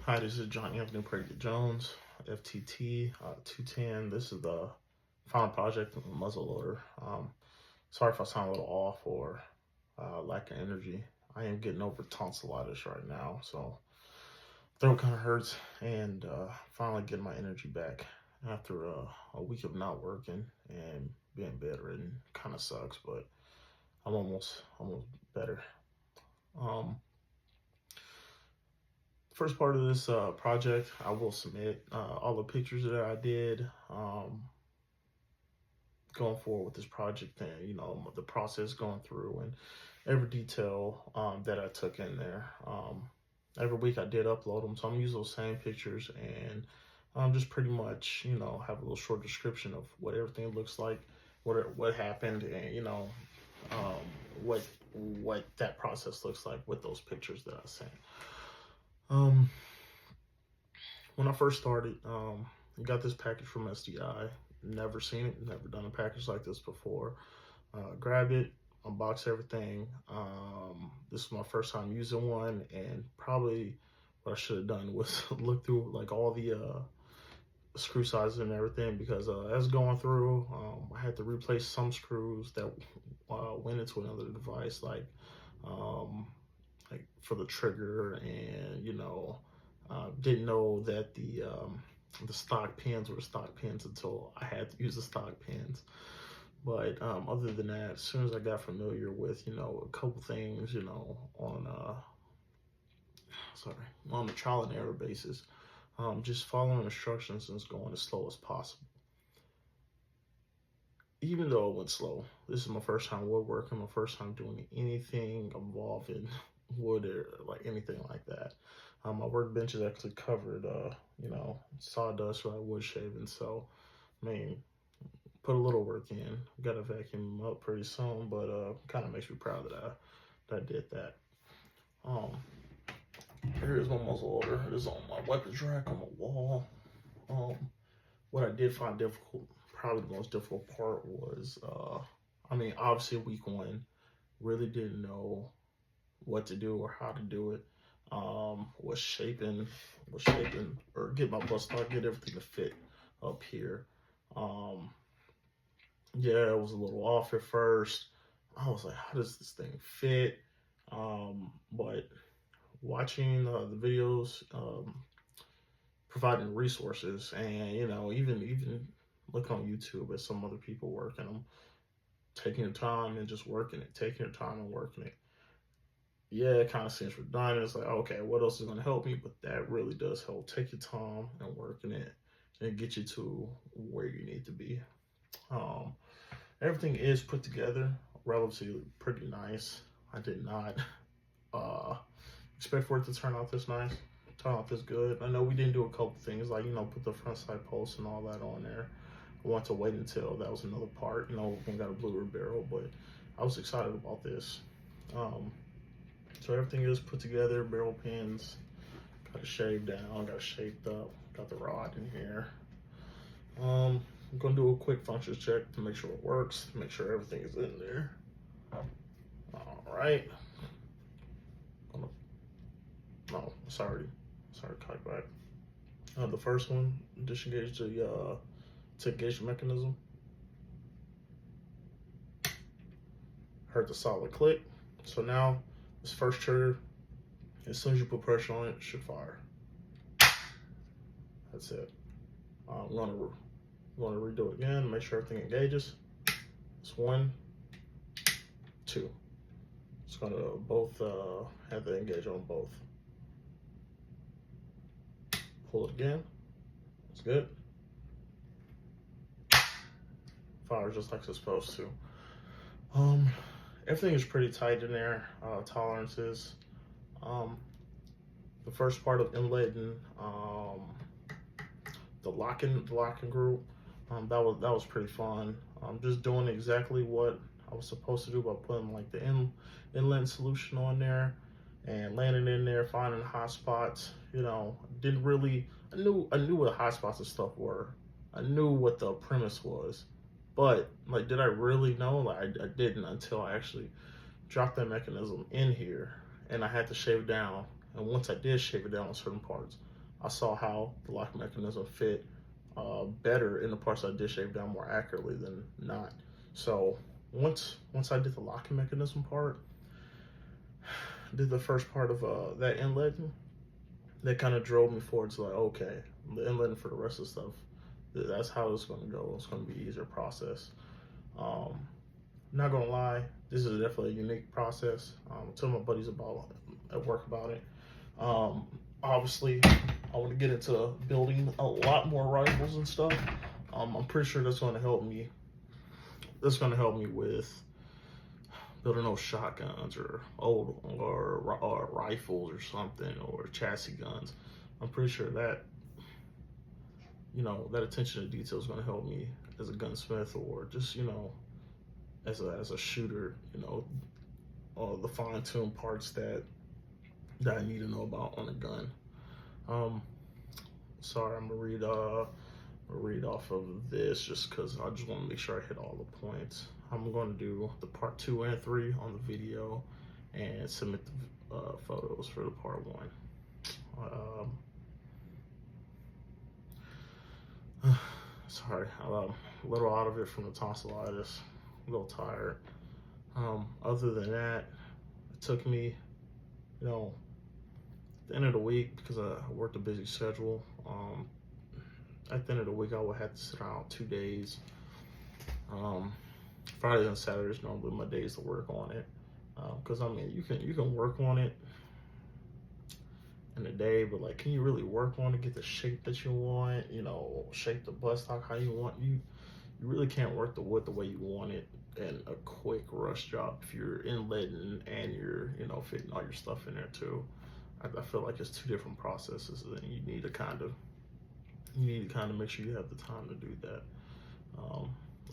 Hi, this is John Anthony Prager Jones, FTT 210. This is the final project of the muzzle loader. Sorry if I sound a little off or lack of energy. I am getting over tonsillitis right now, so throat kind of hurts, and finally getting my energy back after a week of not working and being bedridden. Kind of sucks, but I'm almost better. Um, First part of this project, I will submit all the pictures that I did going forward with this project, and the process going through and every detail that I took in there. Every week I did upload them, so I'm using those same pictures and just pretty much have a little short description of what everything looks like, what happened, and um, what that process looks like with those pictures that I sent. When I first started, I got this package from SDI. Never seen it, never done a package like this before. Grabbed it, unboxed everything. This is my first time using one, and probably what I should have done was look through like all the screw sizes and everything, because as going through, I had to replace some screws that went into another device, like for the trigger, and didn't know that the stock pins were stock pins until I had to use the stock pins. But other than that, as soon as I got familiar with a couple things, on a trial and error basis, just following instructions and going as slow as possible. Even though it went slow, this is my first time woodworking, my first time doing anything involving wood or like anything like that. My workbench is actually covered, sawdust or wood shaving. So, I mean, put a little work in. Got to vacuum them up pretty soon, but kind of makes me proud that I did that. Here's my muzzle loader. It is on my weapons rack on the wall. What I did find difficult, probably the most difficult part was, obviously week one, really didn't know what to do or how to do it. Was shaping, or get my bust start, get everything to fit up here. Yeah, it was a little off at first. I was like, how does this thing fit? But watching the videos, providing resources, and even looking on YouTube at some other people working them, taking your time and just working it, taking your time and working it. Yeah, it kind of seems redundant. It's like, okay, what else is going to help me? But that really does help. Take your time and working it and get you to where you need to be. Everything is put together relatively pretty nice. I did not expect for it to turn out this nice, turn out this good. I know we didn't do a couple things like, put the front side posts and all that on there. I want to wait until that was another part, we got a bluer barrel, but I was excited about this. So everything is put together, barrel pins, got it shaved down, got it shaped up, got the rod in here. I'm gonna do a quick functions check to make sure it works, to make sure everything is in there. All right. No, sorry, cut back. The first one, disengage the engage mechanism. Heard the solid click. So now this first trigger, as soon as you put pressure on it, it should fire. That's it. I'm gonna redo it again, make sure everything engages. It's 1, 2. It's gonna both have to engage on both. Pull it again. It's good. Fires just like it's supposed to. Everything is pretty tight in there. Tolerances. The first part of inletting the locking group, that was pretty fun. Just doing exactly what I was supposed to do by putting like the inlet solution on there and landing in there, finding hot spots. Didn't really. I knew what hot spots and stuff were. I knew what the premise was, but like, did I really know? Like, I didn't until I actually dropped that mechanism in here, and I had to shave it down. And once I did shave it down on certain parts, I saw how the locking mechanism fit better in the parts I did shave down more accurately than not. So once I did the locking mechanism part, did the first part of that inletting, that kind of drove me forward to like, okay, the inletting for the rest of the stuff, that's how it's going to go. It's going to be an easier process. Um, Not gonna lie, this is definitely a unique process. I told my buddies at work about it. Obviously, I want to get into building a lot more rifles and stuff. I'm pretty sure that's going to help me. That's going to help me with building those shotguns or rifles or something, or chassis guns. I'm pretty sure that that attention to detail is going to help me as a gunsmith, or just as a shooter. The fine-tuned parts that I need to know about on a gun. Sorry, I'm gonna read off of this just because I just want to make sure I hit all the points. I'm going to do the part 2 and 3 on the video and submit the photos for the part 1. Sorry, I'm a little out of it from the tonsillitis, a little tired. Other than that, it took me, at the end of the week, because I worked a busy schedule. At the end of the week, I would have to sit around 2 days. Fridays and Saturdays normally my days to work on it, because you can work on it in a day, but like, can you really work on it, get the shape that you want, shape the buttstock how you want? You really can't work the wood the way you want it in a quick rush job if you're inletting and you're fitting all your stuff in there too. I feel like it's 2 different processes, and you need to kind of make sure you have the time to do that.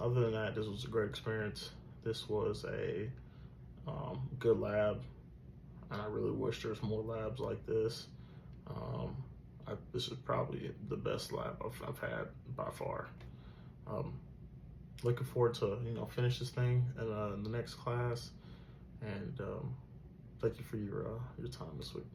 Other than that, this was a great experience. This was a good lab, and I really wish there's more labs like this. This is probably the best lab I've had by far. Looking forward to finish this thing in the next class, and thank you for your time this week.